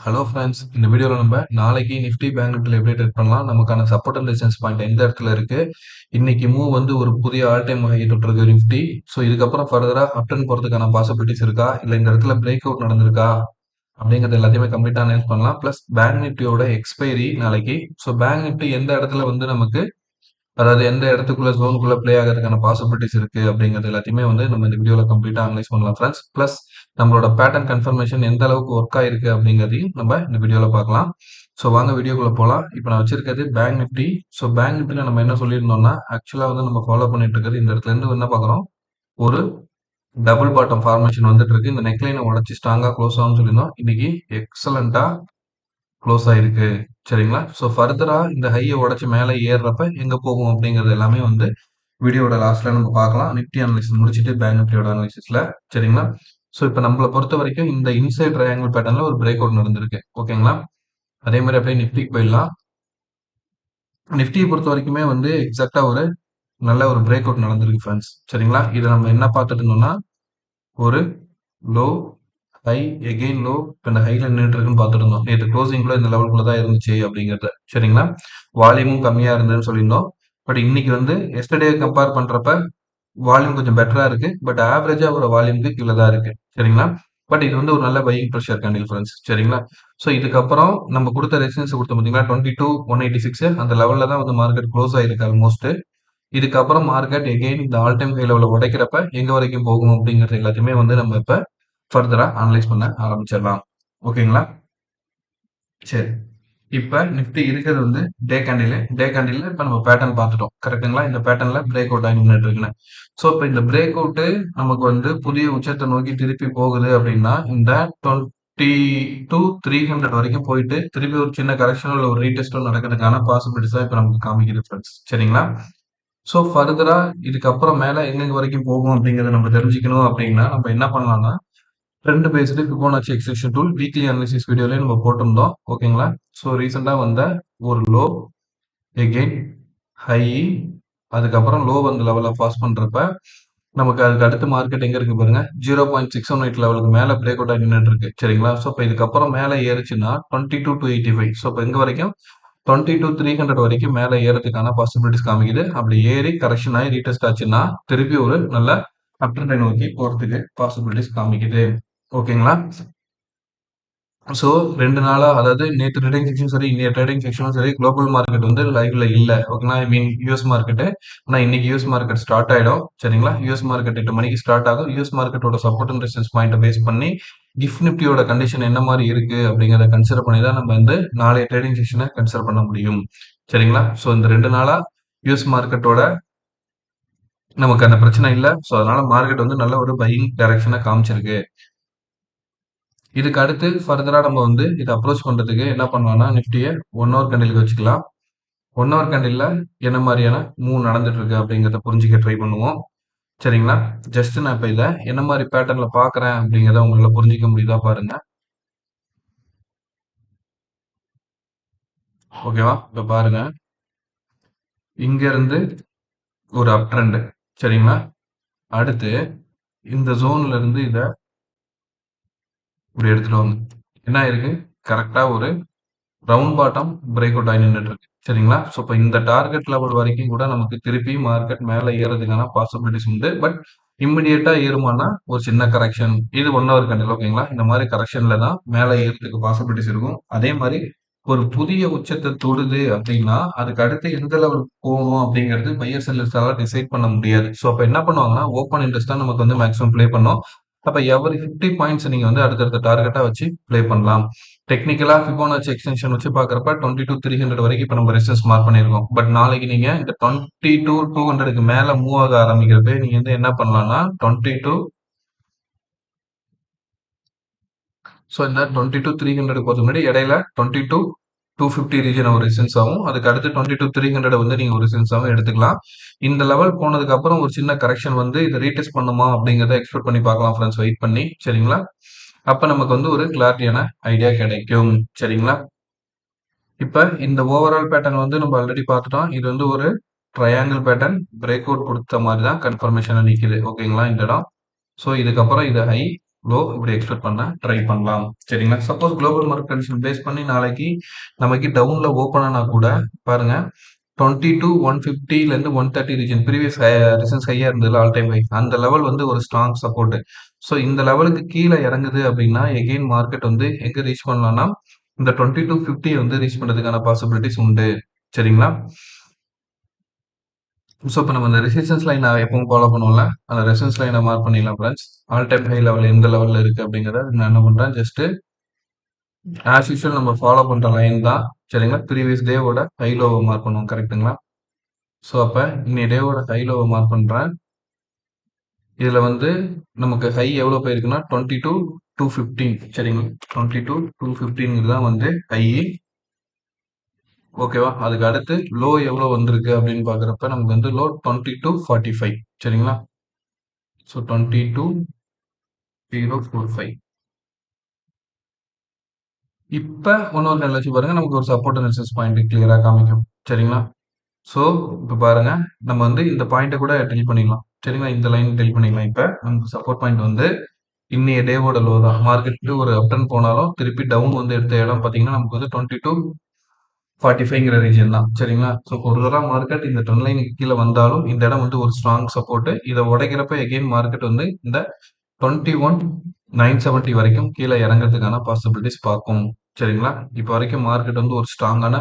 Hello friends, இந்த வீடியோவில் நம்ம நாளைக்கு நிஃப்டி பேங்க் நிஃப்டியில் எப்படி ட்ரேட் பண்ணலாம், நமக்கான சப்போர்ட் அண்ட் ரெசிஸ்டன்ஸ் பாயிண்ட் எந்த இடத்துல இருக்கு, இன்னைக்கு மூவ் வந்து ஒரு புதிய ஆல் டைம் ஹை தொட்டிருக்கு நிஃப்டி. ஸோ இதுக்கப்புறம் ஃபர்தராக அப் டர்ன் போகிறதுக்கான பாசிபிலிட்டிஸ் இருக்கா, இல்லை இந்த இடத்துல பிரேக் அவுட் நடந்திருக்கா அப்படிங்கிறது எல்லாத்தையுமே கம்ப்ளீட்டாக அனலைஸ் பண்ணலாம். ப்ளஸ் பேங்க் நிஃப்டியோட எக்ஸ்பைரி நாளைக்கு. ஸோ பேங்க் நிஃப்டி எந்த இடத்துல வந்து நமக்கு, அதாவது எந்த இடத்துக்குள்ள ஜோனுக்குள்ள ப்ளே ஆகிறதுக்கான பாசிபிலிட்டிஸ் இருக்கு அப்படிங்கிறது எல்லாத்தையுமே வந்து நம்ம இந்த வீடியோவில் கம்ப்ளீட்டாக அனலைஸ் பண்ணலாம் ஃப்ரெண்ட்ஸ். ப்ளஸ் நம்மளோட பேட்டர்ன் கன்ஃபர்மேஷன் எந்த அளவுக்கு ஒர்க் ஆயிருக்கு அப்படிங்கிறதையும் நம்ம இந்த வீடியோவில் பார்க்கலாம். ஸோ வாங்க வீடியோக்குள்ள போகலாம். இப்போ நான் வச்சிருக்கிறது பேங்க் நிஃப்டி. ஸோ பேங்க் நிஃப்டியில் நம்ம என்ன சொல்லியிருந்தோம்னா, ஆக்சுவலாக வந்து நம்ம ஃபாலோ பண்ணிட்டு இருக்கிறது இந்த இடத்துல இருந்து என்ன பார்க்குறோம், ஒரு டபுள் பாட்டம் ஃபார்மேஷன் வந்துட்டு இருக்கு. இந்த நெக்லைனை உடச்சி ஸ்ட்ராங்காக க்ளோஸ் ஆகும்னு சொல்லியிருந்தோம். இன்னைக்கு எக்ஸலண்டா க்ளோஸ் ஆயிருக்கு. சரிங்களா? ஸோ ஃபர்தரா இந்த ஹையை உடைச்சு மேலே ஏறுறப்ப எங்க போகும் அப்படிங்கிறது எல்லாமே வந்து வீடியோட லாஸ்ட்ல நம்ம பார்க்கலாம். நிஃப்டி அனாலிசிஸ் முடிச்சுட்டு பேங்க் நிஃப்டியோட அனாலிசிஸ்ல. சரிங்களா? ஸோ இப்போ நம்மளை பொறுத்த வரைக்கும் இந்த இன்சைட் ட்ரையாங்கிள் பேட்டர்ன்ல ஒரு பிரேக் அவுட் நடந்திருக்கு. ஓகேங்களா? அதே மாதிரி அப்படியே நிஃப்டிக்கு போயிடலாம். நிஃப்டியை பொறுத்த வரைக்குமே வந்து எக்ஸாக்டா ஒரு நல்ல ஒரு பிரேக் அவுட் நடந்திருக்கு ஃப்ரெண்ட்ஸ். சரிங்களா? இதை நம்ம என்ன பார்த்துட்டு இருந்தோம்னா, ஒரு லோ ஹை எகெயின் லோ, இப்போ இந்த ஹைல நின்றுட்டு இருக்குன்னு பார்த்துட்டு இருந்தோம். நேற்று க்ளோசிங்குள்ள இந்த லெவலுக்குள்ள தான் இருந்துச்சு அப்படிங்கிறது. சரிங்களா? வால்யூமும் கம்மியா இருந்ததுன்னு சொல்லியிருந்தோம். பட் இன்னைக்கு வந்து எஸ்டர்டே கம்பேர் பண்றப்ப வால்யூம் கொஞ்சம் பெட்டரா இருக்கு. பட் ஆவரேஜா ஒரு வால்யூமுக்கு கீழே தான் இருக்கு. சரிங்களா? பட் இது வந்து ஒரு நல்ல பையிங் ப்ரெஷர் கேண்டில் ஃப்ரெண்ட்ஸ். சரிங்களா? ஸோ இதுக்கப்புறம் நம்ம கொடுத்த ரெசிஸ்டன்ஸ் கொடுத்தோம் பார்த்தீங்களா, 22,186 அந்த லெவல்ல தான் வந்து மார்க்கெட் க்ளோஸ் ஆயிருக்கு ஆல்மோஸ்ட். இதுக்கப்புறம் மார்க்கெட் எகெயின் இந்த ஆல் டைம் ஹை லெவலை உடைக்கிறப்ப எங்க வரைக்கும் போகும் அப்படிங்கிறது எல்லாத்தையுமே வந்து நம்ம இப்ப ஃபர்தரா அனலைஸ் பண்ண ஆரம்பிச்சிடலாம். ஓகேங்களா? சரி. இப்ப நிஃப்டி இருக்கிறது வந்து டே கேண்டில்ல இப்ப நம்ம பேட்டர்ன் பார்த்துட்டோம். கரெக்ட்டுங்களா? இந்த பேட்டர்ன்ல பிரேக் அவுட் ஆகி நின்னுட்டு இருக்குன்னு. ஸோ இப்ப இந்த பிரேக் அவுட் நமக்கு வந்து புதிய உச்சத்தை நோக்கி திருப்பி போகுது அப்படின்னா, இந்த 22,300 வரைக்கும் போயிட்டு திருப்பி ஒரு சின்ன கரெக்ஷனோ இல்ல ஒரு ரீடெஸ்டோ நடக்கிறதுக்கான பாசிபிலிட்டிஸ் தான் இப்ப நமக்கு காமிக்குது ஃப்ரெண்ட்ஸ். சரிங்களா? ஸோ ஃபர்தரா இதுக்கப்புறம் மேல எங்கெங்க வரைக்கும் போகும் அப்படிங்கிறத நம்ம தெரிஞ்சுக்கணும் அப்படின்னா, நம்ம என்ன பண்ணலாம்னா, trend based Fibonacci extension tool weekly analysis வீடியோலயே நம்ம போட்டிருந்தோம். ஓகேங்களா? ஸோ ரீசெண்டா வந்த ஒரு லோ, எகெயின் ஹை, அதுக்கப்புறம் லோ வந்து லெவலை பாஸ் பண்றப்ப நமக்கு அதுக்கு அடுத்த மார்க்கெட் எங்க இருக்கு பாருங்க, 0.618 லெவலுக்கு மேல பிரேக் அவுட் ஆகி நின்னுட்டு இருக்கு. சரிங்களா? ஸோ இப்போ இதுக்கப்புறம் மேல ஏறுச்சுன்னா 22,285. ஸோ இப்போ எங்க வரைக்கும் 22,300 வரைக்கும் மேல ஏறதுக்கான பாசிபிலிட்டிஸ் காமிக்குது. அப்படி ஏறி கரெக்ஷன் ஆகி ரீடெஸ்ட் ஆச்சுன்னா திருப்பி ஒரு நல்ல அப் ட்ரெண்டை நோக்கி போறதுக்கு பாசிபிலிட்டிஸ் காமிக்குது. ஓகேங்களா? ஸோ 2 நாளா, அதாவது நேத்து ட்ரேடிங் செக்ஷனும் சரி, இன்னைய ட்ரேடிங் செக்ஷனும் சரி, குளோபல் மார்க்கெட் வந்து லைவ்ல இல்ல. ஓகேங்களா? ஐ மீன் யுஎஸ் மார்க்கெட். ஆனா இன்னைக்கு யுஎஸ் மார்க்கெட் ஸ்டார்ட் ஆயிடும். சரிங்களா? யுஎஸ் மார்க்கெட் 8 மணிக்கு ஸ்டார்ட் ஆகும். யுஎஸ் மார்க்கெட்டோட சப்போர்ட் அண்ட் ரெசிஸ்டன்ஸ் பாயிண்ட்டை பேஸ் பண்ணி கிஃப்ட் நிஃப்டியோட கண்டிஷன் என்ன மாதிரி இருக்கு அப்படிங்கிறத கன்சிடர் பண்ணி தான் நம்ம வந்து நாளைய ட்ரேடிங் செக்ஷனை கன்சிடர் பண்ண முடியும். சரிங்களா? ஸோ இந்த 2 நாளா யுஎஸ் மார்க்கெட்டோட நமக்கு அந்த பிரச்சனை இல்ல. ஸோ அதனால மார்க்கெட் வந்து நல்ல ஒரு பையிங் டைரக்ஷனை காமிச்சிருக்கு. இதுக்கு அடுத்து ஃபர்தரா நம்ம வந்து இதை அப்ரோச் பண்றதுக்கு என்ன பண்ணலாம்னா, நிஃப்டியை 1 ஹவர் கேண்டிலுக்கு வச்சுக்கலாம். 1 ஹவர் கேண்டில்ல என்ன மாதிரியான மூவ் நடந்துட்டு இருக்கு அப்படிங்கிறத புரிஞ்சுக்க ட்ரை பண்ணுவோம். சரிங்களா? ஜஸ்ட் நான் இப்ப இதை என்ன மாதிரி பேட்டர்ன்ல பாக்குறேன் அப்படிங்கிறத உங்களால புரிஞ்சிக்க முடியுதா பாருங்க. ஓகேவா? இப்ப பாருங்க, இங்க இருந்து ஒரு அப் ட்ரெண்ட். சரிங்களா? அடுத்து இந்த ஜோன்ல இருந்து இதை இப்படி எடுத்துட்டு வந்து என்ன ஆயிருக்கு, கரெக்டா ஒரு ரவுண்ட் பாட்டம் பிரேக் அவுட் ஆகி நின்றுட்டு இருக்கு. சரிங்களா? ஸோ இப்போ இந்த டார்கெட் லெவல் வரைக்கும் கூட நமக்கு திருப்பி மார்க்கெட் மேலே ஏறதுக்கான பாசிபிலிட்டிஸ் உண்டு. பட் இம்மிடியேட்டா ஏறுமானா ஒரு சின்ன கரெக்ஷன், இது 1 ஹவர் கேண்டில். ஓகேங்களா? இந்த மாதிரி கரெக்ஷன்ல தான் மேலே ஏறதுக்கு பாசிபிலிட்டிஸ் இருக்கும். அதே மாதிரி ஒரு புதிய உச்சத்தை தொடுது அப்படின்னா அதுக்கு அடுத்து எந்த லெவல் போகணும் அப்படிங்கிறது பையர் செல்லர்ஸால டிசைட் பண்ண முடியாது. ஸோ அப்போ என்ன பண்ணுவாங்கன்னா, ஓப்பன் இன்ட்ரெஸ்ட் தான் நமக்கு வந்து மேக்ஸிமம் ப்ளே பண்ணும். அப்ப எவரி 50 பாயிண்ட்ஸ் நீங்க வந்து அடுத்தடுத்த டார்கெட்டா வச்சு ப்ளே பண்ணலாம். டெக்னிக்கலா ஃபிபோனாச்சி எக்ஸ்டென்ஷன் வச்சு பார்க்கறப்ப 22,300 வரைக்கும் இப்ப நம்ம ரெசிஸ்டன்ஸ் மார்க் பண்ணியிருக்கோம். பட் நாளைக்கு நீங்க இந்த 22,200க்கு மேல மூவ் ஆக ஆரம்பிக்கிறப்ப நீங்க வந்து என்ன பண்ணலாம்னா, 22, ஸோ இந்த 22,300 போறதுக்கு முன்னாடி இடையில 22,250 ரீஜன் ஒரு ரெசிஸ்டன்ஸ் ஆகும். அதுக்கு அடுத்து 22,300 வந்து நீங்க ஒரு ரெசிஸ்டன்ஸ் ஆகும் எடுத்துக்கலாம். இந்த லெவல் போனதுக்கு அப்புறம் ஒரு சின்ன கரெக்ஷன் வந்து இதை ரீடெஸ்ட் பண்ணுமா அப்படிங்கிறத எக்ஸ்பெக்ட் பண்ணி பார்க்கலாம் ஃப்ரெண்ட்ஸ், வெயிட் பண்ணி. சரிங்களா? அப்ப நமக்கு வந்து ஒரு கிளாரிட்டியான ஐடியா கிடைக்கும். சரிங்களா? இப்ப இந்த ஓவரால் பேட்டர்ன் வந்து நம்ம ஆல்ரெடி பார்த்துட்டோம். இது வந்து ஒரு ட்ரையாங்கிள் பேட்டர்ன் பிரேக் அவுட் கொடுத்த மாதிரி தான் கன்ஃபர்மேஷன்ல நிக்குது. ஓகேங்களா? இந்த இடம். ஸோ இதுக்கப்புறம் இது ஹை, லோ இப்படி எக்ஸ்பெக்ட் பண்ண ட்ரை பண்ணலாம். சரிங்களா? Suppose global market condition base பண்ணி நாளைக்கு நமக்கு டவுன்ல ஓப்பன் ஆனா கூட பாருங்க 22,150லேருந்து 130 ரீஜன் ப்ரீவியஸ் ரெசிஸ்டன்ஸ் ஹையா இருந்ததுல ஆல் டைம் ஹை. அந்த லெவல் வந்து ஒரு ஸ்ட்ராங் சப்போர்ட். ஸோ இந்த லெவலுக்கு கீழ இறங்குது அப்படின்னா எகெயின் மார்க்கெட் வந்து எங்க ரீச் பண்ணலாம்னா இந்த 2250 வந்து ரீச் பண்றதுக்கான பாசிபிலிட்டிஸ் உண்டு. சரிங்களா? ஸோ இப்போ நம்ம இந்த ரெசிஸ்டன்ஸ் லைன் எப்பவும் ஃபாலோ பண்ணுவோம்ல, அந்த ரெசிஸ்டன்ஸ் லைனை மார்க் பண்ணிடலாம் friends. All time high level எந்த லெவல்ல இருக்கு அப்படிங்கிறத நான் என்ன பண்றேன், ஜஸ்ட் ஆஸ் யூஷுவல் நம்ம ஃபாலோ பண்ற லைன் தான். சரிங்களா? ப்ரீவியஸ் டேவோட ஹை லோவை மார்க் பண்ணுவோம். கரெக்ட்டுங்களா? ஸோ அப்ப இன்னைய டேவோட ஹை லோவை மார்க் பண்றேன். இதுல வந்து நமக்கு ஹை எவ்வளவு போயிருக்குன்னா 22,215. சரிங்களா? 22,215 தான் வந்து ஹை. ஓகேவா? அதுக்கு அடுத்து லோ எவ்வளவு வந்திருக்கு அப்படின்னு பாக்குறப்ப நமக்கு வந்து லோ 22,45. சரிங்களா? ஸோ 22,045. இப்ப இன்னொரு கண்ணில் வச்சு பாருங்க, நமக்கு ஒரு சப்போர்ட் அண்ட் ரெசிஸ்டன்ஸ் பாயிண்ட் கிளியரா காமிக்கும். சரிங்களா? ஸோ இப்ப பாருங்க, நம்ம வந்து இந்த பாயிண்ட்டை கூட டெல் பண்ணிடலாம். சரிங்களா? இந்த லைன் டெல் பண்ணிடலாம். இப்ப நமக்கு சப்போர்ட் பாயிண்ட் வந்து இன்னைய டேவோட லோ தான். மார்க்கெட் ஒரு அப் டர்ன் போனாலும் திருப்பி டவுன் வந்து எடுத்த இடம் பாத்தீங்கன்னா நமக்கு வந்து 22,45ங்கிற ரீஜன் தான். சரிங்களா? ஸோ ஒரு தடவை மார்க்கெட் இந்த ட்ரெண்ட் லைனுக்கு கீழே வந்தாலும் இந்த இடம் வந்து ஒரு ஸ்ட்ராங் சப்போர்ட். இதை உடைக்கிறப்ப எகெயின் மார்க்கெட் வந்து இந்த 21,970 வரைக்கும் கீழே இறங்கிறதுக்கான பாசிபிலிட்டிஸ் பார்க்கும். சரிங்களா? இப்போ வரைக்கும் மார்க்கெட் வந்து ஒரு ஸ்ட்ராங்கான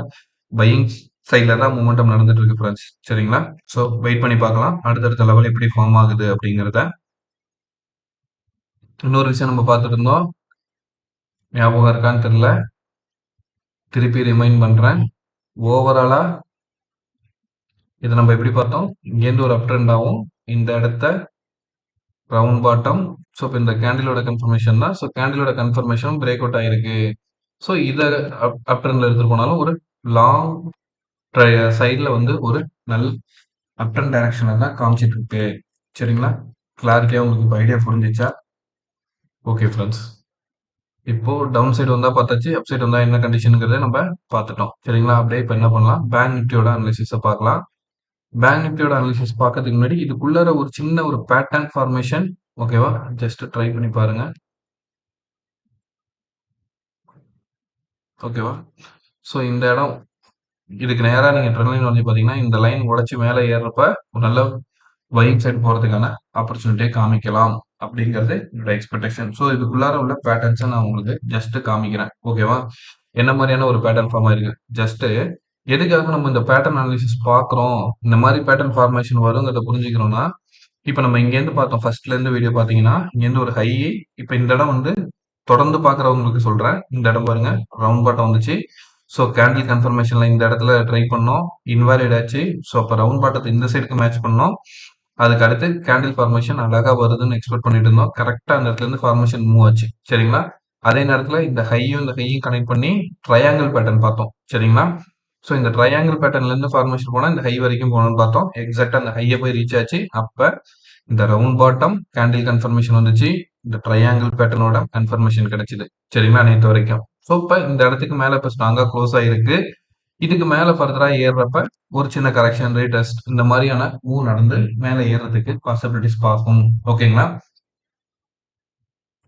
பையிங் சைட்ல தான் மூமெண்டம் நடந்துட்டு இருக்கு ஃப்ரெண்ட்ஸ். சரிங்களா? ஸோ வெயிட் பண்ணி பார்க்கலாம் அடுத்தடுத்த லெவல் எப்படி ஃபார்ம் ஆகுது அப்படிங்கிறத. இன்னொரு விஷயம் நம்ம பார்த்துட்டு இருந்தோம், ஞாபகம் இருக்கான்னு தெரியல, திருப்பி ரிமைண்ட் பண்றேன். ஓவராலா இதை நம்ம எப்படி பார்த்தோம், இங்கேருந்து ஒரு அப் ட்ரெண்ட் ஆகும், இந்த இடத்த ரவுண்ட் பாட்டம். ஸோ இப்போ இந்த கேண்டிலோட கன்ஃபர்மேஷன் தான். ஸோ கேண்டிலோட கன்ஃபர்மேஷன் பிரேக் அவுட் ஆயிருக்கு. ஸோ இதை அப் ட்ரெண்ட்ல எடுத்துட்டு போனாலும் ஒரு லாங் சைட்ல வந்து ஒரு நல்ல அப் ட்ரெண்ட் டைரக்ஷன்ல தான் காமிச்சிட்டு இருக்கு. சரிங்களா? கிளாரிட்டியா உங்களுக்கு இப்போ ஐடியா புரிஞ்சிச்சா? ஓகே ஃப்ரெண்ட்ஸ், இப்போ டவுன் சைடு வந்தா பார்த்தாச்சு, அப் சைடு வந்தா என்ன கண்டிஷனுங்கிறத நம்ம பார்த்துட்டோம். சரிங்களா? அப்படியே இப்போ என்ன பண்ணலாம், பேங்க் நிஃப்டியோட அனாலிசிஸை பார்க்கலாம். பேங்க் நிஃப்டியோட அனாலிசிஸ் பார்க்கறதுக்கு முன்னாடி இதுக்குள்ளார ஒரு சின்ன ஒரு பேட்டர்ன் ஃபார்மேஷன். ஓகேவா? ஜஸ்ட் ட்ரை பண்ணி பாருங்க. ஓகேவா? ஸோ இந்த இடம் இதுக்கு நேரா நீங்க ட்ரெண்ட் லைன் வந்து பார்த்தீங்கன்னா இந்த லைன் உடைச்சு மேலே ஏறுறப்ப ஒரு நல்ல பையிங் சைடு போறதுக்கான ஆப்பர்ச்சுனிட்டியை காமிக்கலாம் அப்படிங்கிறது என்னோட எக்ஸ்பெக்டேஷன். ஸோ இதுக்குள்ளார உள்ள பேட்டர்ன்ஸை நான் உங்களுக்கு ஜஸ்ட் காமிக்கிறேன். ஓகேவா? என்ன மாதிரியான ஒரு பேட்டர்ன் ஃபார்ம் ஆயிருக்கு. ஜஸ்ட் எதுக்காக நம்ம இந்த பேட்டர்ன் அனாலிசிஸ் பார்க்குறோம், இந்த மாதிரி பேட்டர்ன் ஃபார்மேஷன் வருங்கிறத புரிஞ்சுக்கிறோம்னா, இப்போ நம்ம இங்கேருந்து பார்த்தோம், ஃபர்ஸ்ட்ல இருந்து வீடியோ பார்த்தீங்கன்னா இங்கேருந்து ஒரு ஹை. இப்போ இந்த இடம் வந்து தொடர்ந்து பார்க்குறவங்களுக்கு சொல்றேன், இந்த இடம் பாருங்க ரவுண்ட் பாட்டம் வந்துச்சு. ஸோ கேண்டில் கன்ஃபர்மேஷன்ல இந்த இடத்துல ட்ரை பண்ணோம், இன்வாலிட் ஆச்சு. ஸோ அப்போ ரவுண்ட் பாட்டத்தை இந்த சைடுக்கு மேட்ச் பண்ணோம். அதுக்கு அடுத்து கேண்டில் ஃபார்மேஷன் அழகா வருதுன்னு எக்ஸ்பெக்ட் பண்ணிட்டு இருந்தோம். கரெக்டா அந்த இடத்துல இருந்து ஃபார்மேஷன் மூவ் ஆச்சு. சரிங்களா? அதே நேரத்துல இந்த ஹையும் இந்த ஹையும் கனெக்ட் பண்ணி ட்ரையாங்கிள் பேட்டர்ன் பார்த்தோம். சரிங்களா? ஸோ இந்த ட்ரையாங்கிள் பேட்டர்ன்ல இருந்து ஃபார்மேஷன் போனா இந்த ஹை வரைக்கும் போகணும்னு பார்த்தோம். எக்ஸாக்டா அந்த ஹையை போய் ரீச் ஆச்சு. அப்ப இந்த ரவுண்ட் பாட்டம் கேண்டில் கன்ஃபர்மேஷன் வந்துச்சு, இந்த ட்ரையாங்கிள் பேட்டர்னோட கன்ஃபர்மேஷன் கிடைச்சது. சரிங்களா? நேற்று வரைக்கும். ஸோ இப்ப இந்த இடத்துக்கு மேல இப்ப ஸ்ட்ராங்கா க்ளோஸ் ஆயிருக்கு. இதுக்கு மேல ஃபர்தரா ஏறுறப்ப ஒரு சின்ன கரெக்ஷன் ரீடெஸ்ட் இந்த மாதிரியான மூவ் நடந்து மேல ஏறுறதுக்கு பாசிபிலிட்டிஸ் பார்க்கும். ஓகேங்களா?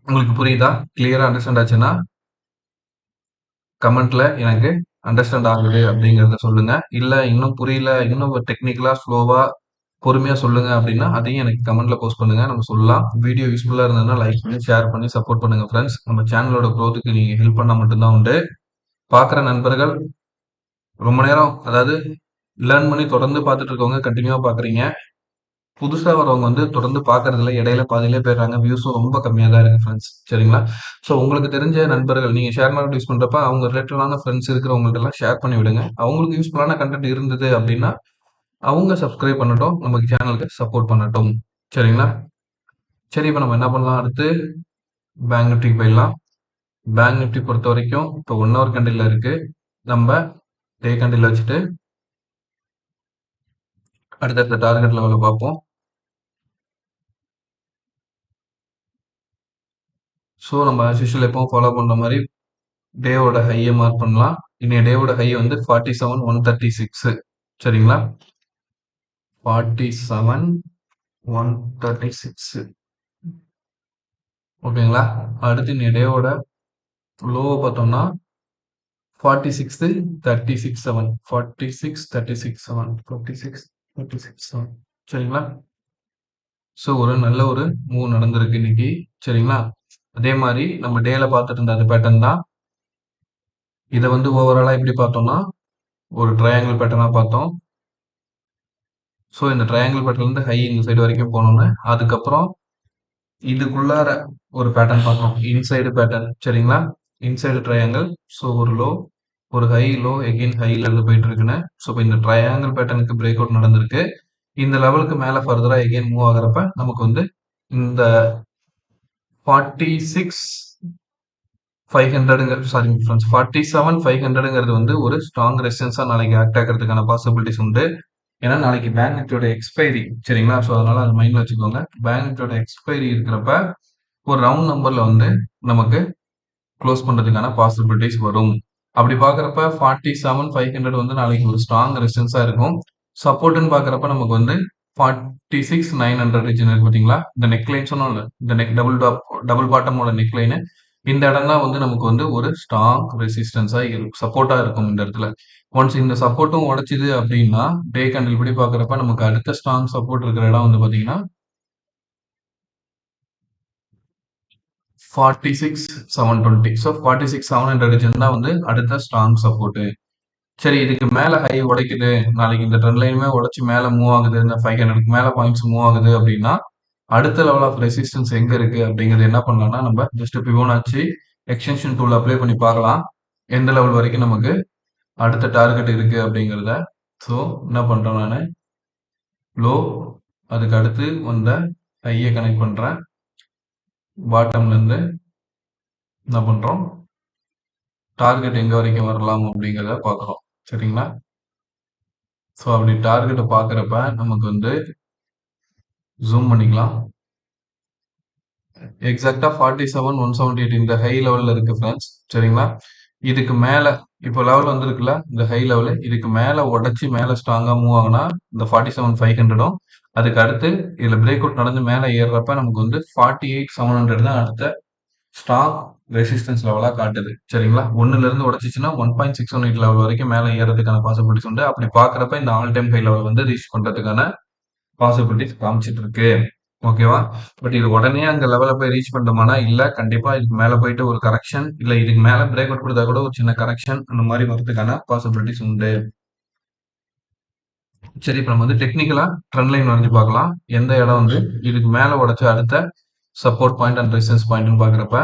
உங்களுக்கு புரியுதா? கிளியரா அண்டர்ஸ்டாண்ட் ஆச்சுன்னா கமெண்ட்ல எனக்கு அண்டர்ஸ்டாண்ட் ஆகுது அப்படிங்கறத சொல்லுங்க. இல்ல இன்னும் புரியல, இன்னும் டெக்னிக்கலா ஸ்லோவா பொறுமையா சொல்லுங்க அப்படின்னா அதையும் எனக்கு கமெண்ட்ல போஸ்ட் பண்ணுங்க, நம்ம சொல்லலாம். வீடியோ யூஸ்ஃபுல்லா இருந்ததுன்னா லைக் பண்ணி ஷேர் பண்ணி சப்போர்ட் பண்ணுங்க ஃப்ரெண்ட்ஸ். நம்ம சேனலோட க்ரோத்துக்கு நீங்க ஹெல்ப் பண்ணா மட்டும்தான் உண்டு. பாக்குற நண்பர்கள் ரொம்ப நேரம், அதாவது லேர்ன் பண்ணி தொடர்ந்து பார்த்துட்டு இருக்கவங்க கண்டினியூவா பாக்குறீங்க. புதுசா வரவங்க வந்து தொடர்ந்து பார்க்கறதில்ல. இடையில பாதியிலே போயிடுறாங்க. வியூஸும் ரொம்ப கம்மியா தான் இருக்கு ஃப்ரெண்ட்ஸ். சரிங்களா? ஸோ உங்களுக்கு தெரிஞ்ச நண்பர்கள் நீங்க ஷேர் மார்க்கெட் யூஸ் பண்றப்ப அவங்க ரிலேட்டடான ஃப்ரெண்ட்ஸ் இருக்கிறவங்கள்ட்டலாம் ஷேர் பண்ணி விடுங்க. அவங்களுக்கு யூஸ்ஃபுல்லான கன்டென்ட் இருந்தது அப்படின்னா, அவங்க சப்ஸ்கிரைப் பண்ணட்டும். நம்ம சேனலுக்கு சப்போர்ட் பண்ணட்டும். சரிங்களா? சரி, இப்ப நம்ம என்ன பண்ணலாம் அடுத்து? பேங்க் நிஃப்டிக்கு போயிடலாம். பேங்க் நிஃப்டி பொறுத்தவரைக்கும் இப்போ 1 ஹவர் கேண்டில்ல இருக்கு. நம்ம டே கேண்டில்ல வச்சுட்டு அடுத்தடுத்த டார்கெட் லெவல பார்ப்போம். ஸோ நம்ம ஆஸ் யூசுவல் எப்பவும் ஃபாலோ பண்ற மாரி டேவோட ஹையை மார்க் பண்ணலாம். இன்னைய டேவோட ஹை வந்து 47,136. சரிங்களா? 47,136. ஓகேங்களா? அடுத்து இந்த டேவோட லோவ பார்த்தோம்னா 46 36 7 46 36 7 46 36 7 சரிங்களா? ஸோ ஒரு நல்ல ஒரு மூவ் நடந்திருக்கு இன்னைக்கு. சரிங்களா? அதே மாரி நம்ம டேல பார்த்துட்டு இருந்த அந்த பேட்டர்ன் தான். இத வந்து ஓவராலா எப்படி பார்த்தோம்னா, ஒரு ட்ரையாங்கிள் பேட்டர்னா பார்த்தோம். ஸோ இந்த ட்ரையாங்கிள் பேட்டர்ன்லேருந்து ஹை இந்த சைடு வரைக்கும் போனோம்னு, அதுக்கப்புறம் இதுக்குள்ளார ஒரு பேட்டர்ன் பார்த்தோம். இன்சைடு பேட்டர்ன் சரிங்களா? Inside triangle. ஸோ ஒரு லோ, ஒரு ஹை, லோ, எகெயின் ஹைல இருந்து போயிட்டு இருக்குன்னு. ஸோ இப்போ இந்த ட்ரையாங்கிள் பேட்டர்னுக்கு பிரேக் அவுட் நடந்திருக்கு. இந்த லெவலுக்கு மேல ஃபர்தரா எகெயின் மூவ் ஆகுறப்ப நமக்கு வந்து இந்த 46 500ங்க சாரி ஃப்ரெண்ட்ஸ் 47 500ங்கிறது வந்து ஒரு ஸ்ட்ராங் ரெசிஸ்டன்ஸா நாளைக்கு ஆக்ட் ஆகிறதுக்கான பாசிபிலிட்டிஸ் உண்டு. ஏன்னா நாளைக்கு பேங்க் நிஃப்டியோட எக்ஸ்பைரி சரிங்களா? ஸோ அதனால அது மைண்ட்ல வச்சுக்கோங்க. பேங்க் நிஃப்டியோட எக்ஸ்பைரி இருக்கிறப்ப ஒரு ரவுண்ட் நம்பர்ல வந்து நமக்கு க்ளோஸ் பண்றதுக்கான பாசிபிலிட்டிஸ் வரும். அப்படி பார்க்குறப்ப 47 500 வந்து நாளைக்கு ஒரு ஸ்ட்ராங் ரெசிஸ்டன்ஸா இருக்கும். சப்போர்ட்னு பார்க்குறப்ப நமக்கு வந்து 46 900 ரீஜன் இருக்கு பார்த்தீங்களா? இந்த நெக் லைன் சொன்னோம்ல, இந்த நெக் டபுள் பாட்டமோட நெக் லைன் இந்த இடம் தான் வந்து நமக்கு வந்து ஒரு ஸ்ட்ராங் ரெசிஸ்டன்ஸா சப்போர்ட்டா இருக்கும் இந்த இடத்துல. ஒன்ஸ் இந்த சப்போர்ட்டும் உடைச்சுது அப்படின்னா, டே கேண்டில் படி பார்க்குறப்ப நமக்கு அடுத்த ஸ்ட்ராங் சப்போர்ட் இருக்கிற இடம் வந்து பார்த்தீங்கன்னா 46 720. ஸோ 46 700 ரீஜன் தான் வந்து அடுத்த ஸ்ட்ராங் சப்போர்ட். சரி இதுக்கு மேல ஹை உடைக்குது. நாளைக்கு இந்த ட்ரெண்ட் லைனுமே உடைச்சு மேல மூவ் ஆகுது. இந்த 500க்கு மேல பாயிண்ட்ஸ் மூவ் ஆகுது அப்படின்னா, அடுத்த லெவல் ஆஃப் ரெசிஸ்டன்ஸ் எங்க இருக்கு அப்படிங்கிறது என்ன பண்ணலாம்னா, நம்ம just Fibonacci extension tool apply பண்ணி பார்க்கலாம். எந்த லெவல் வரைக்கும் நமக்கு அடுத்த டார்கெட் இருக்கு அப்படிங்கிறத. ஸோ என்ன பண்றேன் நானு, லோ அதுக்கு அடுத்து வந்த ஹையை கனெக்ட் பண்றேன். பாட்டம்ல இருந்து என்ன பண்றோம், டார்கெட் எங்க வரைக்கும் வரலாம் அப்படிங்கிறத பார்க்குறோம். சரிங்களா? ஸோ அப்படி டார்கெட்டை பார்க்குறப்ப நமக்கு வந்து ஜூம் பண்ணிக்கலாம். எக்ஸாக்டா 47 178 இந்த ஹை லெவல்ல இருக்கு ஃப்ரெண்ட்ஸ். சரிங்களா? இதுக்கு மேல இப்போ லெவல் வந்திருக்குல்ல, இந்த ஹை லெவலு இதுக்கு மேல உடைச்சு மேல ஸ்ட்ராங்கா மூவ் ஆகுனா இந்த 47 500ம் அதுக்கு அடுத்து இதுல பிரேக் அவுட் நடந்து மேல ஏறுறப்ப நமக்கு வந்து 48 700 தான் அடுத்த ஸ்ட்ராங் ரெசிஸ்டன்ஸ் லெவலா காட்டுது. சரிங்களா? 1ல இருந்து உடைச்சிச்சுன்னா 1.618 லெவல் வரைக்கும் மேல ஏறதுக்கான பாசிபிலிட்டிஸ் உண்டு. அப்படி பார்க்கறப்ப இந்த ஆல் டைம் ஹை லெவல் வந்து ரீச் பண்றதுக்கான பாசிபிலிட்டிஸ் காமிச்சிட்டு இருக்கு. ஓகேவா? பட் இது உடனே அங்க லெவல போய் ரீச் பண்ணிட்டோமானா, இல்ல கண்டிப்பா இதுக்கு மேல போயிட்டு ஒரு கரெக்ஷன், இல்ல இதுக்கு மேல பிரேக் அவுட் குடுத்தா கூட ஒரு சின்ன கரெக்ஷன் அந்த மாரி வரதுக்கான பாசிபிலிட்டிஸ் உண்டு. சரி இப்ப நம்ம வந்து டெக்னிக்கலா ட்ரெண்ட் லைன் வரைஞ்சு பார்க்கலாம். எந்த இடம் வந்து இதுக்கு மேல உடைச்ச அடுத்த சப்போர்ட் பாயிண்ட் அண்ட் ரெசிஸ்டன்ஸ் பாயிண்ட்ன்னு பார்க்குறப்ப,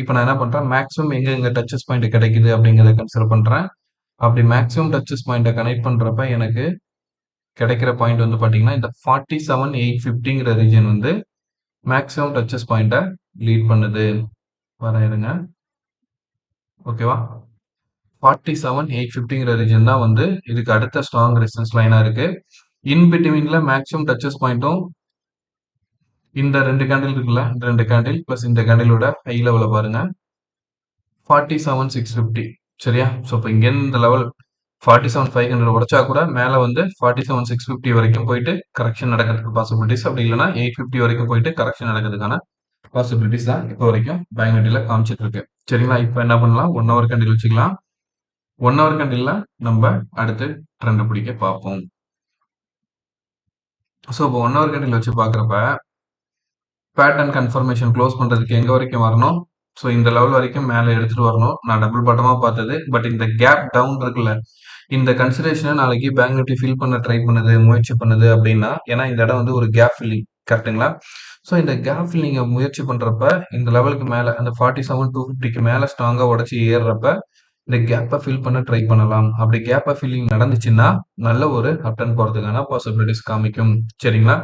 இப்ப நான் என்ன பண்றேன், மேக்ஸிமம் எங்க எங்க டச்சஸ் பாயிண்ட் கிடைக்குது அப்படிங்கிறத கன்சிடர் பண்றேன். அப்படி மேக்ஸிமம் டச்சஸ் பாயிண்ட்ட கனெக்ட் பண்றப்ப எனக்கு கிடைக்கிற பாயிண்ட் வந்து பார்த்தீங்கன்னா, இந்த 47 850ங்கிற ரீஜன் வந்து மேக்ஸிமம் டச்சஸ் பாயிண்ட்ட லீட் பண்ணுது. வரேன் இருங்க. ஓகேவா? 47 850ங்கிற ரீஜன் தான் வந்து இதுக்கு அடுத்த ஸ்ட்ராங் ரெசிஸ்டன்ஸ் லைனா இருக்கு. இன் பிட்வீன்ல மேக்ஸிமம் டச்சஸ் பாயிண்ட்டும் இந்த 2 கேண்டில் இருக்குல்ல, இந்த 2 கேண்டில் பிளஸ் இந்த கேண்டிலோட ஹை லெவல பாருங்க. 47 650 சரியா? ஸோ இப்போ இங்கேருந்து இந்த லெவல் 47 500 உடைச்சா கூட மேல வந்து 47 650 வரைக்கும் போயிட்டு கரெக்ஷன் நடக்கிறதுக்கு பாசிபிலிட்டிஸ், அப்படி இல்லைன்னா 850 வரைக்கும் போயிட்டு கரெக்ஷன் நடக்கிறதுக்கான பாசிபிலிட்டிஸ் தான் இப்போ வரைக்கும் பேங்க் நிஃப்டில காமிச்சிட்டு இருக்கு. சரிங்களா? இப்போ என்ன பண்ணலாம், 1 ஹவர் கேண்டில் வச்சுக்கலாம். 1 ஹவர் கேண்டில்ல நம்ம அடுத்து ட்ரெண்ட் பிடிக்க பார்ப்போம். ஸோ இப்போ 1 ஹவர் கேண்டில் வச்சு பார்க்குறப்ப பேட்டர்ன் கன்ஃபர்மேஷன் க்ளோஸ் பண்றதுக்கு எங்க வரைக்கும் வரணும், ஸோ இந்த லெவல் வரைக்கும் மேலே எடுத்துட்டு வரணும். நான் டபுள் பாட்டமா பார்த்தது. பட் இந்த கேப் டவுன் இருக்குல்ல, இந்த கன்சிடரேஷனை நாளைக்கு பேங்க் நிஃப்டி ஃபில் பண்ண ட்ரை பண்ணுது, முயற்சி பண்ணுது அப்படின்னா, ஏன்னா இந்த இடம் வந்து ஒரு கேப் ஃபில்லிங் கரெக்ட்டுங்களா? ஸோ இந்த கேப் ஃபில்லிங்கை முயற்சி பண்றப்ப இந்த லெவலுக்கு மேல அந்த 47 250க்கு மேல ஸ்ட்ராங்கா உடைச்சு ஏறுறப்ப இந்த கேப்பை ஃபில் பண்ண ட்ரை பண்ணலாம். அப்படி கேப்பை ஃபில்லிங் நடந்துச்சுன்னா நல்ல ஒரு அப்டன் போறதுக்கான பாசிபிலிட்டிஸ் காமிக்கும். சரிங்களா?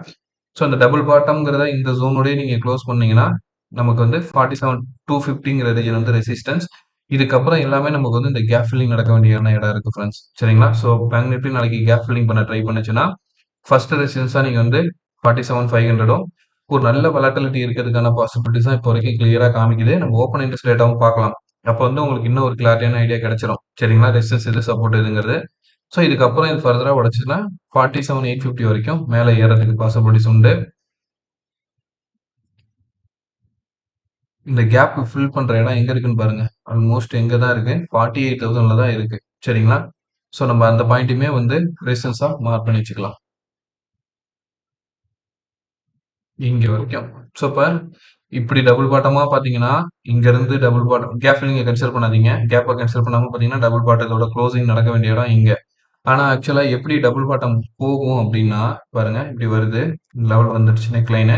ஸோ அந்த டபுள் பாட்டம்ங்கிறத இந்த ஜோனோடய நீங்க க்ளோஸ் பண்ணீங்கன்னா நமக்கு வந்து 47 250ங்கிற ரீஜன் வந்து ரெசிஸ்டன்ஸ். இதுக்கப்புறம் எல்லாமே நமக்கு வந்து இந்த கேப் ஃபில்லிங் நடக்க வேண்டிய இடம் இருக்கு ஃப்ரெண்ட்ஸ். சரிங்களா? ஸோ பேங்க் நிஃப்டி நாளைக்கு கேப் ஃபில்லிங் பண்ண ட்ரை பண்ணுச்சுன்னா ஃபர்ஸ்ட் ரெசிஸ்டன்ஸா நீங்க வந்து 47 500ம் ஒரு நல்ல வொலட்டிலிட்டி இருக்கிறதுக்கான பாசிபிலிட்டிஸ் தான் இப்போ வரைக்கும் கிளியரா காமிக்குது. நம்ம ஓப்பன் இன்ட்ரெஸ்ட் ரேட்டாவும் பார்க்கலாம். அப்போ வந்து உங்களுக்கு இன்னும் ஒரு கிளாரிட்டியான ஐடியா கிடைச்சிரும். சரிங்களா? ரெசிஸ்டன்ஸ் எது, சப்போர்ட் எதுங்கிறது. ஸோ இதுக்கப்புறம் இது ஃபர்தரா உடைச்சுன்னா 47 850 வரைக்கும் மேலே ஏறதுக்கு பாசிபிலிட்டிஸ் உண்டு. இந்த கேப் ஃபில் பண்ற இடம் எங்க இருக்குன்னு பாருங்க. ஆல்மோஸ்ட் எங்க தான் இருக்கு? 48,000ல தான் இருக்கு. சரிங்களா? ஸோ நம்ம அந்த பாயிண்ட்டுமே வந்து ரெசிஸ்டன்ஸா மார்க் பண்ணி வச்சுக்கலாம். இங்க வரைக்கும். ஸோ இப்ப இப்படி டபுள் பாட்டமா பார்த்தீங்கன்னா, இங்க இருந்து டபுள் பாட்டம் கேப் ஃபில்லிங்க கன்சிடர் பண்ணாதீங்க. கேப்ப கன்சிடர் பண்ணாம பார்த்தீங்கன்னா, டபுள் பாட்டத்தோட குளோசிங் நடக்க வேண்டிய இடம் இங்க. ஆனா ஆக்சுவலா எப்படி டபுள் பாட்டம் போகும் அப்படின்னா, பாருங்க இப்படி வருது. லெவல் வந்துடுச்சு நெக்லைனு.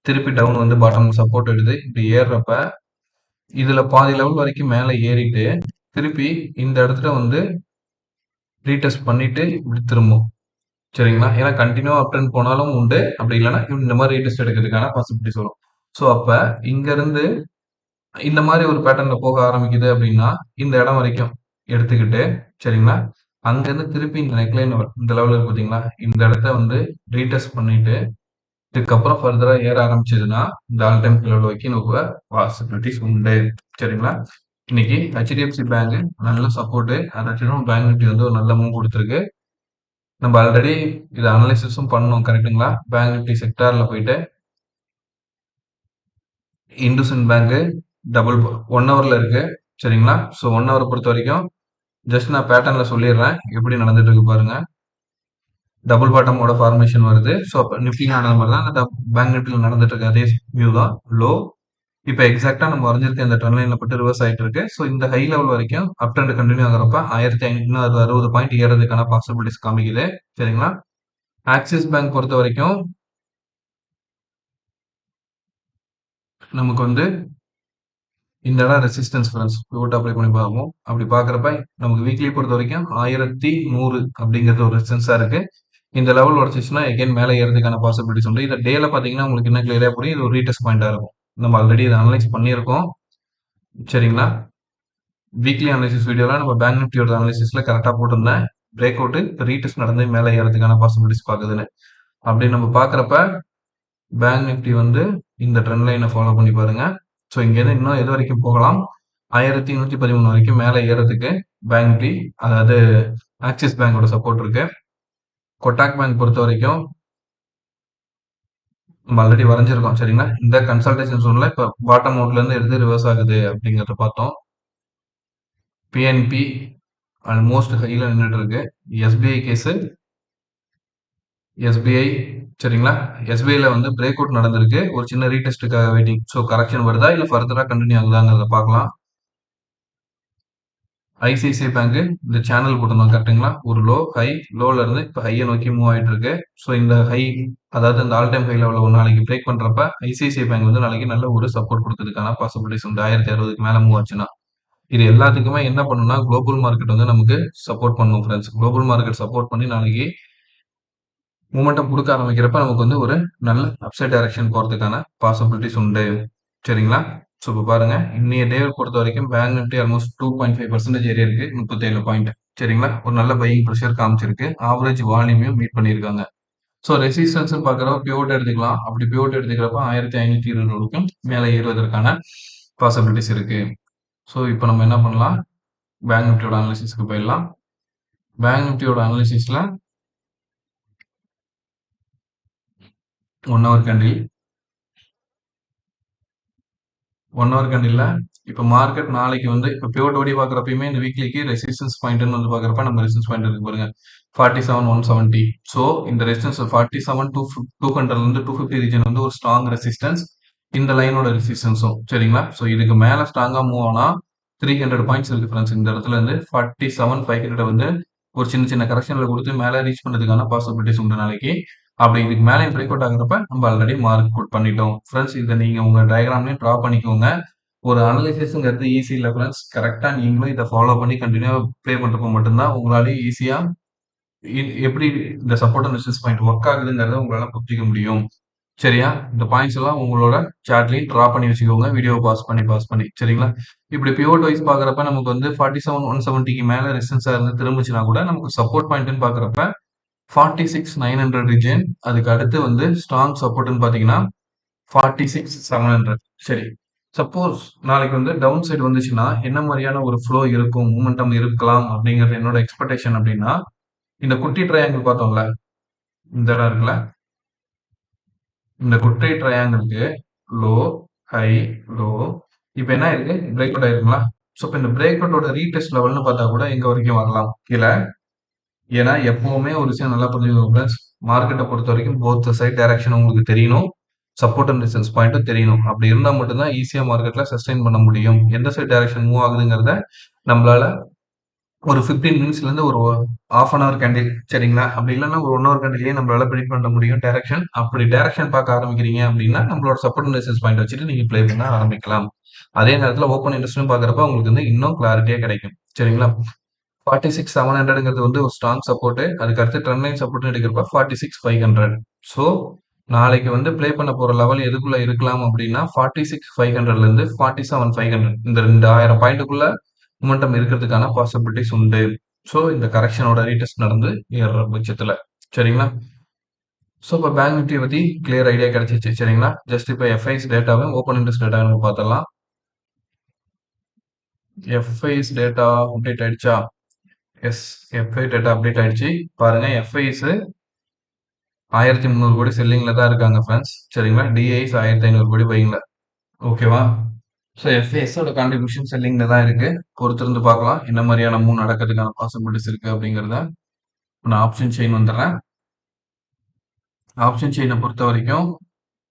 திருப்பி டவுன் வந்து பாட்டம்ல சப்போர்ட் எடுத்து இப்படி ஏறுறப்ப, இதுல பாதி லெவல் வரைக்கும் மேல ஏறிட்டு, திருப்பி இந்த இடத்துல வந்து ரீடெஸ்ட் பண்ணிட்டு இப்படி திரும்பும். சரிங்களா? ஏன்னா கன்டினியூவா அப் ட்ரெண்ட் போனாலும் உண்டு. அப்படி இல்லன்னா இந்த மாரி ரீடெஸ்ட் எடுக்கிறதுக்கான பாசிபிலிட்டிஸ் வரும். ஸோ அப்ப இங்க இருந்து இந்த மாரி ஒரு பேட்டர்ன்ல போக ஆரம்பிக்குது அப்படின்னா, இந்த இடம் வரைக்கும் எடுத்துக்கிட்டு, சரிங்களா? அங்கருந்து திருப்பி இந்த நெக்லைன் இந்த லெவல் இருக்கு பார்த்தீங்களா? இந்த இடத்த வந்து ரீடெஸ்ட் பண்ணிட்டு, இதுக்கப்புறம் ஃபர்தரா ஏற ஆரம்பிச்சதுன்னா, இந்த ஆல் டைம் லெவல் வரைக்கும் நம்ம பாசிபிலிட்டிஸ் உண்டு. சரிங்களா? இன்னைக்கு HDFC பேங்க் நல்ல சப்போர்ட். அதாச்சும் பேங்க் நிஃப்டி வந்து ஒரு நல்ல மூவ் குடுத்திருக்கு. நம்ம ஆல்ரெடி இத அனலைசிஸும் பண்ணோம் கரெக்ட்டுங்களா? பேங்க் நிஃப்டி செக்டார்ல போயிட்டு இண்டஸ்இண்ட் பேங்க் டபுள் 1 ஹவர்ல இருக்கு. சரிங்களா? ஸோ 1 ஹவர பொறுத்தவரைக்கும் ஜஸ்ட் நான் பேட்டர்ன்ல சொல்லிடுறேன். எப்படி நடந்துட்டு இருக்கு பாருங்க. டபுள் பாட்டமோட ஃபார்மேஷன் வருது. ஸோ அப்ப நிஃப்டி நடந்த மாதிரி தான் அந்த பேங்க் நிஃப்டில நடந்துட்டு இருக்கு. அதே வியூ தான். லோ இப்ப எக்ஸாக்ட்டா நம்ம வரைஞ்சிருக்க இந்த ட்ரெண்ட் லைன்ல பட்டு ரிவர்ஸ் ஆயிட்டு இருக்கு. ஸோ இந்த ஹை லெவல் வரைக்கும் அப் ட்ரெண்ட் கன்டின்யூ ஆகுறப்ப 1560 பாயிண்ட் ஏறதுக்கான பாசிபிலிட்டிஸ் காமிக்குது. சரிங்களா? ஆக்சிஸ் பேங்க் பொறுத்த வரைக்கும் நமக்கு வந்து இந்த இடம் ரெசிஸ்டன்ஸ் ஃப்ரெண்ட்ஸ் பிவோட் அப்ளை பண்ணி பார்ப்போம். அப்படி பார்க்குறப்ப நமக்கு வீக்லி பொறுத்த வரைக்கும் 1100 அப்படிங்கிறது ஒரு ரெசிஸ்டன்ஸா இருக்கு. இந்த லெவல் உடச்சிச்சுன்னா எகைன் மேலே ஏறதுக்கான பாசிபிலிட்டிஸ் உண்டு. இதை டேல பார்த்தீங்கன்னா உங்களுக்கு இன்னும் கிளியரா புரியும். இது ஒரு ரீடெஸ்ட் பாயிண்டா இருக்கும். நம்ம ஆல்ரெடி இதை அனலைஸ் பண்ணியிருக்கோம். சரிங்களா? வீக்லி அனலைசிஸ் வீடியோலாம் நம்ம பேங்க் நிஃப்டியோட அனலைசிஸ்ல கரெக்டாக போட்டிருந்தேன். பிரேக் அவுட் ரீடெஸ்ட் நடந்து மேலே ஏறதுக்கான பாசிபிலிட்டிஸ் பார்க்குதுன்னு. அப்படி நம்ம பார்க்குறப்ப பேங்க் நிஃப்டி வந்து இந்த ட்ரெண்ட் லைனை ஃபாலோ பண்ணி பாருங்க. ஸோ இங்கேருந்து இன்னும் எது வரைக்கும் போகலாம்? 1113 வரைக்கும் மேலே ஏறதுக்கு பேங்க் நிஃப்டி அதாவது ஆக்சிஸ் பேங்கோட சப்போர்ட் இருக்கு. கொட்டாக் பேங்க் பொறுத்த வரைக்கும் நம்ம ஆல்ரெடி வரைஞ்சிருக்கோம். சரிங்களா? இந்த கன்சல்டேஷன் ஜோன்ல இப்போ பாட்டம் அவுட்ல இருந்து எடுத்து ரிவர்ஸ் ஆகுது அப்படிங்கிறத பார்த்தோம். பிஎன்பி ஆல்மோஸ்ட் ஹைல நின்றுட்டு இருக்கு. எஸ்பிஐ கேஸ் எஸ்பிஐ சரிங்களா? எஸ்பிஐல வந்து பிரேக் அவுட் நடந்திருக்கு. ஒரு சின்ன ரீடெஸ்ட்டுக்காக வெயிட்டிங். ஸோ கரெக்ஷன் வருதா இல்ல ஃபர்தரா கண்டினியூ ஆகுதாங்கிறத பார்க்கலாம். ஐசிஐசிஐ பேங்க் இந்த சேனல் போட்டிருந்தோம் கரெக்ட்டுங்களா? ஒரு லோ ஹை லோல இருந்து இப்போ ஹையை நோக்கி மூவ் ஆயிட்டு இருக்கு. ஸோ இந்த ஹை அதாவது இந்த ஆல் டைம் ஹை லெவலில் ஒரு நாளைக்கு பிரேக் பண்றப்ப ஐசிஐசிஐ பேங்க் வந்து நாளைக்கு நல்ல ஒரு சப்போர்ட் கொடுக்கறதுக்கான பாசிபிலிட்டிஸ் உண்டு. 1060க்கு மேல மூவ் ஆச்சுன்னா இது எல்லாத்துக்குமே என்ன பண்ணும்னா குளோபல் மார்க்கெட் வந்து நமக்கு சப்போர்ட் பண்ணும் ஃப்ரெண்ட்ஸ். குளோபல் மார்க்கெட் சப்போர்ட் பண்ணி நாளைக்கு மூமெண்டம் குடுக்க ஆரம்பிக்கிறப்ப நமக்கு வந்து ஒரு நல்ல அப்சைட் டைரக்ஷன் போறதுக்கான பாசிபிலிட்டிஸ் உண்டு. சரிங்களா? ஸோ இப்ப பாருங்க, இன்னைய டே பொறுத்த வரைக்கும் பேங்க் நிஃப்டி ஆல்மோஸ்ட் 2.5% ஏறி இருக்கு. 37 பாயிண்ட். சரிங்களா? ஒரு நல்ல பையிங் பிரஷர் காமிச்சிருக்கு. ஆவரேஜ் வால்யூமையும் மீட் பண்ணியிருக்காங்க. ஸோ ரெசிஸ்டன்ஸ்ன்னு பார்க்குறப்ப பிவோட் எடுத்துக்கலாம். அப்படி பிவோட் எடுத்துக்கிறப்ப 1520 வரைக்கும் மேலே ஏறுவதற்கான பாசிபிலிட்டிஸ் இருக்கு. ஸோ இப்போ நம்ம என்ன பண்ணலாம்? பேங்க் நிஃப்டியோட அனாலிசிஸ்க்கு போயிடலாம். பேங்க் நிஃப்டியோட அனாலிசிஸ்ல 1 ஹவர் கேண்டில் 1 ஹவர் கேண்டில்ல இப்போ மார்க்கெட் நாளைக்கு வந்து இப்போ பிவோட் ஓடி பார்க்குறப்பயுமே இந்த வீக்லிக்கு ரெசிஸ்டன்ஸ் பாயிண்ட்னு வந்து பார்க்குறப்ப நம்ம ரெசிஸ்டன்ஸ் பாயிண்ட் இருக்கு பாருங்க 47,170. ஸோ இந்த ரெசிஸ்டன்ஸ் 47 to 200 250 ரீஜன் வந்து ஒரு ஸ்ட்ராங் ரெசிஸ்டன்ஸ். இந்த லைனோட ரெசிஸ்டன்ஸும் சரிங்களா? ஸோ இதுக்கு மேலே ஸ்ட்ராங்காக மூவ் ஆனா 300 பாயிண்ட்ஸ் இருக்கு ஃப்ரெண்ட்ஸ். இந்த இடத்துல இருந்து 47,500 வந்து ஒரு சின்ன சின்ன கரெக்ஷன்ல கொடுத்து மேலே ரீச் பண்ணதுக்கான பாசிபிலிட்டிஸ் உண்டு நாளைக்கு. அப்படி இதுக்கு மேலே பிரேக் அவுட் ஆகுறப்ப நம்ம ஆல்ரெடி மார்க் அவுட் பண்ணிட்டோம் ஃப்ரெண்ட்ஸ். இதை நீங்க உங்க டயக்ராம்லயும் ட்ரா பண்ணிக்கோங்க. ஒரு அனலிசிஸ்ங்கிறது ஈஸி இல்லை ஃப்ரெண்ட்ஸ். கரெக்டா நீங்களும் இதை ஃபாலோ பண்ணி கண்டினியூ ப்ளே பண்றப்ப மட்டும்தான் உங்களாலேயும் ஈஸியா எப்படி இந்த support and resistance point work ஆகுதுங்கிறத உங்களால புரிஞ்சிக்க முடியும். சரியா? இந்த பாயிண்ட்ஸ் எல்லாம் உங்களோட சார்ட்லயும் ட்ரா பண்ணி வச்சுக்கோங்க. வீடியோ பாஸ் பண்ணி சரிங்களா? இப்படி பிவோட் வைஸ் பார்க்குறப்ப நமக்கு வந்து 47,170க்கு மேல ரெசிஸ்டன்ஸா இருந்து திரும்பிச்சுன்னா கூட நமக்கு சப்போர்ட் பாயிண்ட்னு பார்க்குறப்ப 46,900 ரீஜன். அதுக்கு அடுத்து வந்து ஸ்ட்ராங் சப்போர்ட்னு பார்த்தீங்கன்னா 46,700. சரி. சப்போஸ் நாளைக்கு வந்து டவுன் சைடு வந்துச்சுன்னா என்ன மாதிரியான ஒரு ஃப்ளோ இருக்கும், மூமெண்டம் இருக்கலாம் அப்படிங்கிறது என்னோட எக்ஸ்பெக்டேஷன் அப்படின்னா, இந்த குட்டி ட்ரையாங்கிள் பார்த்தோம்ல, இந்த இடம் இருக்குல்ல, இந்த குட்டி ட்ரையாங்கிளுக்கு லோ, ஹை, லோ. இப்ப என்ன ஆயிருக்கு? Break out ஆயிருக்குங்களா? ஸோ, இப்ப இந்த பிரேக் அவுட்டோட ரீடெஸ்ட் லெவல்னு பார்த்தா கூட எங்க வரைக்கும் வரலாம்? கீழ. ஏன்னா, எப்பவுமே ஒரு விஷயம் நல்லா புரிஞ்சுக்கோங்க ஃபிரெண்ட்ஸ். மார்க்கெட்ட பொறுத்தவரைக்கும் போத் சைட் டைரக்ஷன் உங்களுக்கு தெரியணும். சப்போர்ட் அண்ட் ரெசிஸ்டன்ஸ் பாயிண்ட்டும் தெரியணும். அப்படி இருந்தா மட்டும் தான் ஈஸியா மார்க்கெட்ல சஸ்டெயின் பண்ண முடியும். எந்த சைட் டைரக்ஷன் மூவ் ஆகுதுங்கிறத நம்மளால ஒரு 15 மினிட்ஸ்லேருந்து ஒரு ஹாஃப் அன் ஹவர் கேண்டில் சரிங்களா? அப்படி இல்லைன்னா ஒரு 1 ஹவர் கேண்டில்லயே நம்மளால ப்ரெடிக்ட் பண்ண முடியும் டைரக்ஷன். அப்படி டைரக்ஷன் பார்க்க ஆரம்பிக்கிறீங்க அப்படின்னா, நம்மளோட சப்போர்ட் அண்ட் ரெசிஸ்டன்ஸ் பாயிண்ட் வச்சுட்டு நீங்க ப்ளே பண்ண ஆரம்பிக்கலாம். அதே நேரத்துல ஓப்பன் இன்ட்ரெஸ்ட்னு பார்க்குறப்ப உங்களுக்கு வந்து இன்னும் கிளாரிட்டியா கிடைக்கும். சரிங்களா? 46,700ங்கிறது வந்து ஒரு ஸ்ட்ராங் சப்போர்ட். அதுக்கு அடுத்து ட்ரெண்ட் லைன் சப்போர்ட்னு எடுக்கிறப்ப 46,500. ஸோ நாளைக்கு வந்து ப்ளே பண்ண போற லெவல் எதுக்குள்ள இருக்கலாம் அப்படின்னா 46,500ல இருந்து 47,500 இந்த 2000 பாயிண்ட்டுக்குள்ள மொமெண்டம் இருக்கிறதுக்கான பாசிபிலிட்டிஸ் உண்டு. ஸோ இந்த கரெக்ஷனோட ரீடெஸ்ட் நடந்து ஏறுற பட்சத்துல சரிங்களா? ஸோ இப்போ பேங்க் நிஃப்டியை பத்தி கிளியர் ஐடியா கிடைச்சிச்சு சரிங்களா? ஜஸ்ட் இப்போ எஃப்ஐஸ் டேட்டாவும் ஓப்பன் இன்ட்ரெஸ்ட் டேட்டாவும் பார்த்தலாம். எஃப்ஐஸ் டேட்டா அப்டேட் ஆயிடுச்சா? எஸ், எஃப்ஐ டேட்டா அப்டேட் ஆயிடுச்சு. பாருங்க எஃப்ஐஸ் 1300 கோடி செல்லிங்ல தான் இருக்காங்க ஃப்ரெண்ட்ஸ் சரிங்களா? டிஐஸ் 1500 கோடி பையிங்ல. ஓகேவா? ஸோ எஃப்ஐஎஸோட கான்ட்ரிபியூஷன் செல்லிங்ல தான் இருக்கு. பொறுத்திருந்து பார்க்கலாம் என்ன மாதிரியான மூவ் நடக்கிறதுக்கான பாசிபிலிட்டிஸ் இருக்கு அப்படிங்கிறத. நான் ஆப்ஷன் செயின் வந்துடுறேன். ஆப்ஷன் செயினை பொறுத்த வரைக்கும்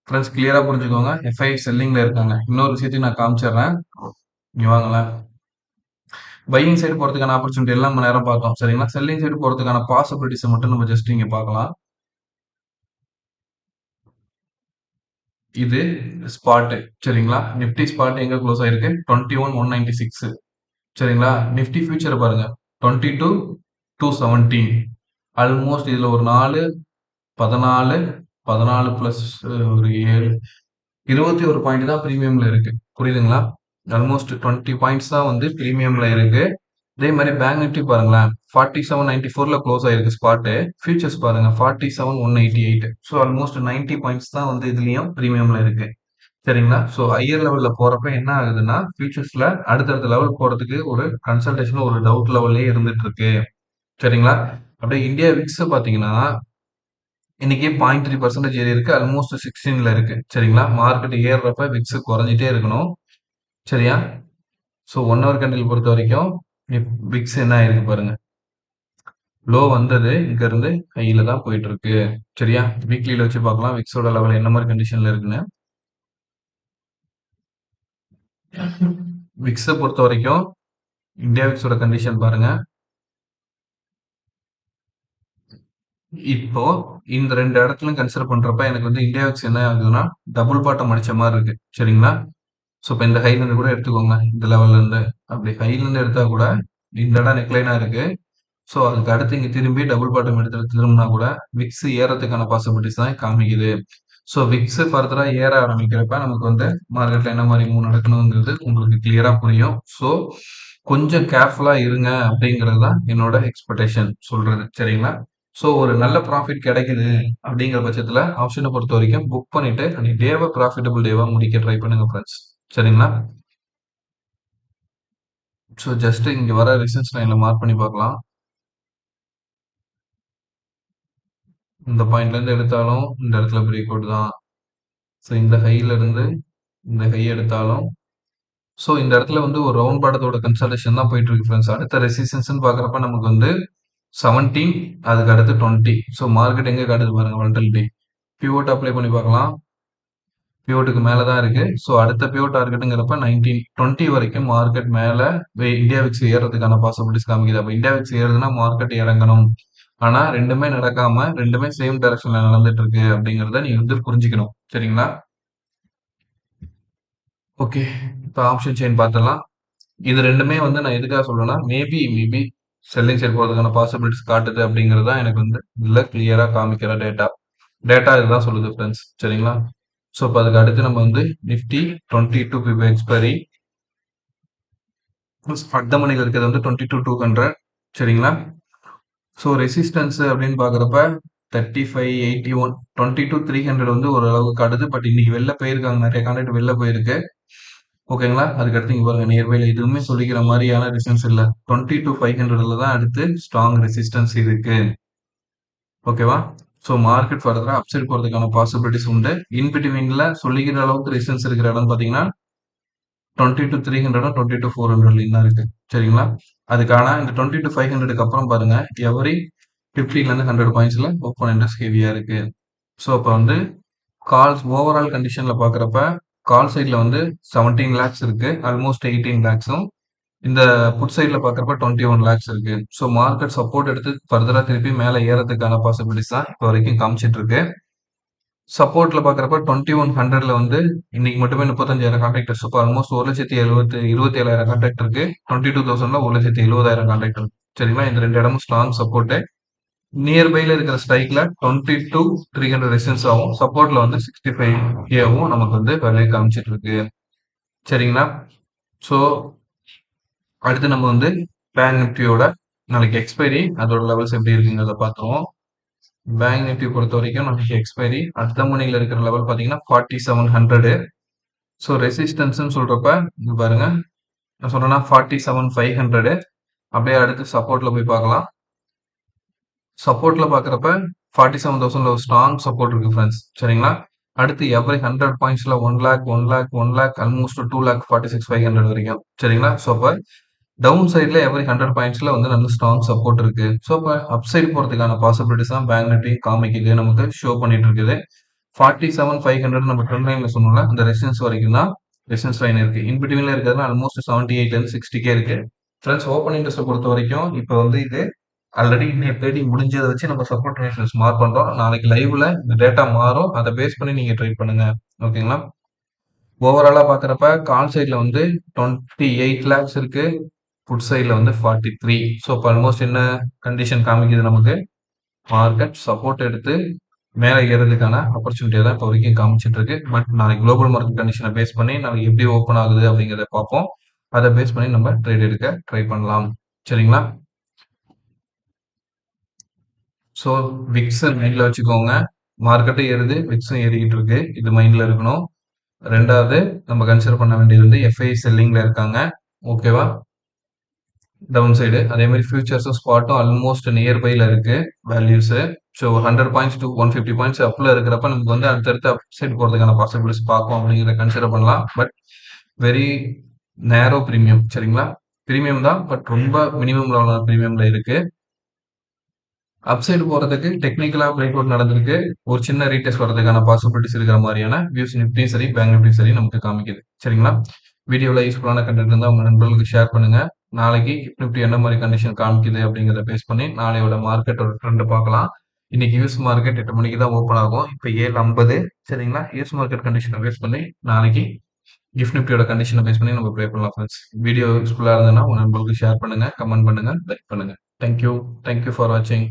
ஃப்ரெண்ட்ஸ் கிளியரா புரிஞ்சுக்கோங்க. எஃப்ஐ செல்லிங்ல இருக்காங்க. இன்னொரு விஷயத்தையும் நான் காமிச்சிடுறேன். இங்க வாங்களேன். பையிங் சைடு போறதுக்கான ஆப்பர்ச்சுனிட்டி எல்லாம் நம்ம நேரம் பார்த்தோம் சரிங்களா? செல்லிங் சைடு போறதுக்கான பாசிபிலிட்டிஸ் மட்டும் நம்ம ஜஸ்ட் இங்க பார்க்கலாம். இது ஸ்பாட் சரிங்களா? நிப்டி ஸ்பாட் எங்க க்ளோஸ் ஆயிருக்கு? 21,196 சரிங்களா? நிப்டி ஃபியூச்சர் பாருங்க 22,217 ஆல்மோஸ்ட் இதுல ஒரு 4 14 14 பிளஸ் ஒரு 7 21 பாயிண்ட் தான் பிரீமியம்ல இருக்கு. புரியுதுங்களா? ஆல்மோஸ்ட் 20 பாயிண்ட்ஸ் தான் வந்து பிரீமியம்ல இருக்கு. அதே மாதிரி பேங்க் நிஃப்டி பாருங்களேன் 4794ல க்ளோஸ் ஆயிருக்கு ஸ்பாட்டு. ஃபியூச்சர்ஸ் பாருங்க 47,188. ஸோ ஆல்மோஸ்ட் 90 பாயிண்ட்ஸ் தான் வந்து இதுலயும் பிரீமியம்ல இருக்கு. சரிங்களா? ஸோ ஹையர் லெவல்ல போறப்ப என்ன ஆகுதுன்னா ஃபியூச்சர்ஸ்ல அடுத்தடுத்த லெவல் போறதுக்கு ஒரு கன்சல்டேஷன் ஒரு டவுட் லெவல்லே இருந்துட்டு இருக்கு. சரிங்களா? அப்படியே இந்தியா விக்ஸ் பாத்தீங்கன்னா இன்னைக்கு 0.3% ஏறி இருக்கு. ஆல்மோஸ்ட் 16ல இருக்கு. சரிங்களா? மார்க்கெட் ஏறுறப்ப விக்ஸ் குறைஞ்சிட்டே இருக்கணும். சரியா? ஸோ 1 ஹவர் கேண்டில் பொறுத்த வரைக்கும் விக்ஸ் என்ன ஆயிருக்கு பாருங்க. லோ வந்தது இங்க இருந்து ஹையில தான் போயிட்டு இருக்கு. சரியா? வீக்லில வச்சு பார்க்கலாம் விக்ஸோட லெவல் என்ன மாதிரி கண்டிஷன்ல இருக்குன்னு. விக்ஸ பொறுத்த வரைக்கும் இந்தியா விக்ஸோட கண்டிஷன் பாருங்க. இப்போ இந்த 2 இடத்துலயும் கன்சிடர் பண்றப்ப எனக்கு வந்து இந்தியா விக்ஸ் என்ன ஆகுதுன்னா டபுள் பாட்டம் அடிச்ச மாதிரி இருக்கு. சரிங்களா? ஸோ இப்போ இந்த ஹைல இருந்து கூட எடுத்துக்கோங்க. இந்த லெவல்ல இருந்து அப்படி ஹைல இருந்து எடுத்தா கூட இந்த இடம் நெக்லைனா இருக்கு. ஸோ அதுக்கு அடுத்து இங்க திரும்பி டபுள் பாட்டம் எடுத்து திரும்பினா கூட விக்ஸ் ஏறதுக்கான பாசிபிலிட்டிஸ் தான் காமிக்குது. ஸோ விக்ஸ் ஃபர்தரா ஏற ஆரம்பிக்கிறப்ப நமக்கு வந்து மார்க்கெட்ல என்ன மாதிரி மூவ் நடக்கணுங்கிறது உங்களுக்கு கிளியரா புரியும். ஸோ கொஞ்சம் கேர்ஃபுல்லா இருங்க அப்படிங்கிறது தான் என்னோட எக்ஸ்பெக்டேஷன் சொல்றது. சரிங்களா? ஸோ ஒரு நல்ல ப்ராஃபிட் கிடைக்குது அப்படிங்கிற பட்சத்துல ஆப்ஷனை பொறுத்த வரைக்கும் புக் பண்ணிட்டு அன்னைக்கு டேவை ப்ராஃபிட்டபிள் டேவா முடிக்க ட்ரை பண்ணுங்க ஃப்ரெண்ட்ஸ். சரிங்களா? ஸோ ஜஸ்ட் இங்க வர ரெசிஸ்டன்ஸ் லைன்ல மார்க் பண்ணி பார்க்கலாம். இந்த பாயிண்ட்ல இருந்து எடுத்தாலும் இந்த இடத்துல பிரேக் அவுட் தான். ஸோ இந்த ஹைல இருந்து இந்த ஹை எடுத்தாலும் ஸோ இந்த இடத்துல வந்து ஒரு ரவுண்ட் பாட்டத்தோட கன்சல்டேஷன் தான் போயிட்டு இருக்கு ஃப்ரெண்ட்ஸ். அடுத்த ரெசிஸ்டன்ஸ் பார்க்குறப்ப நமக்கு வந்து 17 அதுக்கு அடுத்து 20. ஸோ மார்க்கெட் எங்க காட்டுது பாருங்க வாலட்டிலிட்டி. பிவோட் அப்ளை பண்ணி பார்க்கலாம். பிவோட்டுக்கு மேல தான் இருக்கு. ஸோ அடுத்த பிவோட் டார்கெட்டுங்கிறப்ப 19 20 வரைக்கும் மார்க்கெட் மேல இந்தியா விக்ஸ் ஏறதுக்கான பாசிபிலிட்டிஸ் காமிக்குது. அப்ப இந்தியா விக்ஸ் ஏறுதுன்னா மார்க்கெட் இறங்கணும். ஆனா ரெண்டுமே நடக்காம ரெண்டுமே சேம் டைரக்ஷன்ல நடந்துட்டு இருக்கு அப்படிங்கறத நீங்க வந்து புரிஞ்சுக்கணும். சரிங்களா? ஓகே. இப்போ ஆப்ஷன் செயின் பார்த்துடலாம். இது ரெண்டுமே வந்து நான் எதுக்காக சொல்றேன்னா மேபி செல்லிங் சைடு போறதுக்கான பாசிபிலிட்டிஸ் காட்டுது அப்படிங்கிறது தான் எனக்கு வந்து இதுல கிளியரா காமிக்கிற டேட்டா. டேட்டா இதுதான் சொல்லுது ஃப்ரெண்ட்ஸ். சரிங்களா? ஸோ இப்போ அதுக்கு அடுத்து நம்ம வந்து நிஃப்டி 22 பிப் எக்ஸ்பைரி அட் மணியில் இருக்கிறது வந்து 22,200 சரிங்களா? ஸோ ரெசிஸ்டன்ஸ் அப்படின்னு பார்க்குறப்ப 3581 22,300 வந்து ஓரளவுக்கு காட்டுது. பட் இன்னைக்கு வெளில போயிருக்காங்க, நிறைய கான்ட்ராக்ட் வெளில போயிருக்கு. ஓகேங்களா? அதுக்கு அடுத்து இங்க பாருங்க நியர்பைல எதுவுமே சொல்லிக்கிற மாதிரியான ரெசிஸ்டன்ஸ் இல்ல. 22,500ல தான் அடுத்து ஸ்ட்ராங் ரெசிஸ்டன்ஸ் இருக்கு. ஓகேவா? ஸோ மார்க்கெட் ஃபர்தரா அப்சைட் போறதுக்கான பாசிபிலிட்டிஸ் உண்டு. இன் பிட்வீன்ல சொல்லிக்கிற அளவுக்கு ரெசிஸ்டன்ஸ் இருக்கிற இடம் பார்த்தீங்கன்னா 20 to 300 20 to 400 தான் இருக்கு. சரிங்களா? அதுக்கான இந்த 20 to 500க்கு அப்புறம் பாருங்க எவரி 50லேருந்து 100 பாயிண்ட்ஸ்ல ஓப்பன் இன்ட்ரெஸ்ட் ஹெவியா இருக்கு. ஸோ அப்போ வந்து கால்ஸ் ஓவரால் கண்டிஷன்ல பார்க்குறப்ப கால் சைடில் வந்து 17 லேக்ஸ் இருக்கு, ஆல்மோஸ்ட் 18 லேக்ஸும். இந்த புட் சைடில் பார்க்குறப்ப 21 லேக்ஸ் இருக்கு. ஸோ மார்க்கெட் சப்போர்ட் எடுத்து ஃபர்தரா திருப்பி மேலே ஏறதுக்கான பாசிபிலிட்டிஸ் தான் இப்போ வரைக்கும் காமிச்சிட்டு இருக்கு. சப்போர்ட்ல பார்க்குறப்ப 2100ல வந்து இன்னைக்கு மட்டுமே 35,000 கான்ட்ராக்ட். ஸோ ஆல்மோஸ்ட் 1,27,000 கான்ட்ராக்ட் இருக்கு. 22,000ல 1,70,000 கான்ட்ராக்ட் இருக்கு. சரிங்களா? இந்த ரெண்டு இடமும் ஸ்ட்ராங் சப்போர்ட். நியர்பைல இருக்கிற ஸ்ட்ரைக்ல 20 to 300 ரெசிஸ்டன்ஸ் ஆகும். சப்போர்ட்ல வந்து 65K நமக்கு வந்து வேலையை காமிச்சிட்டு இருக்கு. சரிங்களா? ஸோ அடுத்து நம்ம வந்து பேங்க் நிஃப்டியோட நாளைக்கு எக்ஸ்பைரி அதோட லெவல்ஸ் எப்படி இருக்குங்கிறத பார்த்துருவோம். பேங்க் நிஃப்டி பொறுத்த வரைக்கும் நாளைக்கு எக்ஸ்பைரி அடுத்த மணியில் இருக்கிற லெவல் பார்த்தீங்கன்னா 4700. ஸோ ரெசிஸ்டன்ஸ்னு சொல்றப்ப இங்க பாருங்க நான் சொல்றேன்னா 47,500. அப்படியே அடுத்து சப்போர்ட்ல போய் பார்க்கலாம். சப்போர்ட்ல பார்க்குறப்ப 47,000ல ஒரு ஸ்ட்ராங் சப்போர்ட் இருக்கு ஃப்ரெண்ட்ஸ். சரிங்களா? அடுத்து எவ்ரி 100 பாயிண்ட்ஸ்ல 1 லேக் 1 லேக் 1 லேக் ஆல்மோஸ்ட் 2 லேக் 46,500 வரைக்கும். சரிங்களா? ஸோ அப்போ டவுன் சைடில் எவ்ரி 100 பாயிண்ட்ஸ்ல வந்து நல்ல ஸ்ட்ராங் சப்போர்ட் இருக்கு. ஸோ இப்போ அப் சைடு போகிறதுக்கான பாசிபிலிட்டிஸ் தான் பேங்க் நிஃப்டி காமிக்குது, நமக்கு ஷோ பண்ணிட்டு இருக்குது. 47,500 நம்ம ட்ரெண்ட் லைன்ல சொன்னோம்ல, அந்த ரெசிஸ்டன்ஸ் வரைக்கும் தான் ரெசிஸ்டன்ஸ் லைன் இருக்கு. இன் பிட்வீன்ல இருக்கிறது ஆல்மோஸ்ட் 78லேருந்து 60K இருக்கு. ஃப்ரெண்ட்ஸ் ஓப்பன் இன்ட்ரெஸ்ட் பொறுத்த வரைக்கும் இப்போ வந்து இது ஆல்ரெடி இன்னைக்கு ட்ரேடிங் முடிஞ்சதை வச்சு நம்ம சப்போர்ட் ரெசிஸ்டன்ஸ் மார்க் பண்றோம். நாளைக்கு லைவ்ல இந்த டேட்டா மாறும், அதை பேஸ் பண்ணி நீங்க ட்ரேட் பண்ணுங்க. ஓகேங்களா? ஓவராலா பாக்குறப்ப கால் சைட்ல வந்து 28 லேக்ஸ் இருக்கு, புட் சைட்ல வந்து 43. ஸோ இப்போ ஆல்மோஸ்ட் என்ன கண்டிஷன் காமிக்குது நமக்கு, மார்க்கெட் சப்போர்ட் எடுத்து மேலே ஏறதுக்கான ஆப்பர்ச்சுனிட்டியை தான் இப்போ வரைக்கும் காமிச்சிட்டு இருக்கு. பட் நாளைக்கு குளோபல் மார்க்கெட் கண்டிஷனை பேஸ் பண்ணி நாளைக்கு எப்படி ஓப்பன் ஆகுது அப்படிங்கிறத பார்ப்போம். அதை பேஸ் பண்ணி நம்ம ட்ரேட் எடுக்க ட்ரை பண்ணலாம். சரிங்களா? ஸோ விக்ஸ் மைண்டில் வச்சுக்கோங்க. மார்க்கெட்டும் ஏறுது, விக்ஸும் ஏறிக்கிட்டு இருக்கு. இது மைண்டில் இருக்கணும். ரெண்டாவது நம்ம கன்சிடர் பண்ண வேண்டியது வந்து எஃப்ஐ செல்லிங்ல இருக்காங்க. ஓகேவா? டவுன் சைடு அதே மாதிரி ஃபியூச்சர்ஸும் ஸ்பாட்டும் ஆல்மோஸ்ட் நியர்பைல இருக்கு values. So 100 points to 150 points அப்ல இருக்கிறப்ப நமக்கு வந்து அடுத்தடுத்து அப் சைடு போகிறதுக்கான பாசிபிலிட்டிஸ் பார்க்கும் அப்படிங்கிறத கன்சிடர் பண்ணலாம். பட் வெரி நேரோ ப்ரீமியம். சரிங்களா? ப்ரீமியம் தான், பட் ரொம்ப மினிமம் லெவலான ப்ரீமியம்ல இருக்கு. அப்சைடு போறதுக்கு டெக்னிக்கலா பிரேக் அவுட் நடந்திருக்கு. ஒரு சின்ன ரீடெஸ்ட் வரதுக்கான பாசிபிலிட்டிஸ் இருக்கிற மாதிரியான வியூஸ் நிஃப்டியும் சரி பேங்க் நிஃப்டியும் சரி நமக்கு காமிக்குது. சரிங்களா? வீடியோவில் யூஸ்ஃபுல்லான கண்டென்ட் இருந்தால் உங்க நண்பர்களுக்கு ஷேர் பண்ணுங்க. நாளைக்கு நிஃப்டி என்ன மாதிரி கண்டிஷன் காமிக்குது அப்படிங்கிறத பேஸ் பண்ணி நாளையோட மார்க்கெட்டோட ட்ரெண்ட் பார்க்கலாம். இன்னைக்கு யூஎஸ் மார்க்கெட் 8 மணிக்கு தான் ஓப்பன் ஆகும். இப்போ 7:50. சரிங்களா? யூஎஸ் மார்க்கெட் கண்டிஷனை பேஸ் பண்ணி நாளைக்கு கிஃப்ட் நிஃப்டியோட கண்டிஷனை பேஸ் பண்ணி நம்ம ப்ளே பண்ணலாம் ஃப்ரெண்ட்ஸ். வீடியோ யூஸ்ஃபுல்லாக இருந்ததுன்னா உங்க நண்பர்களுக்கு ஷேர் பண்ணுங்க, கமெண்ட் பண்ணுங்க, லைக் பண்ணுங்க. தேங்க்யூ ஃபார் வாட்சிங்.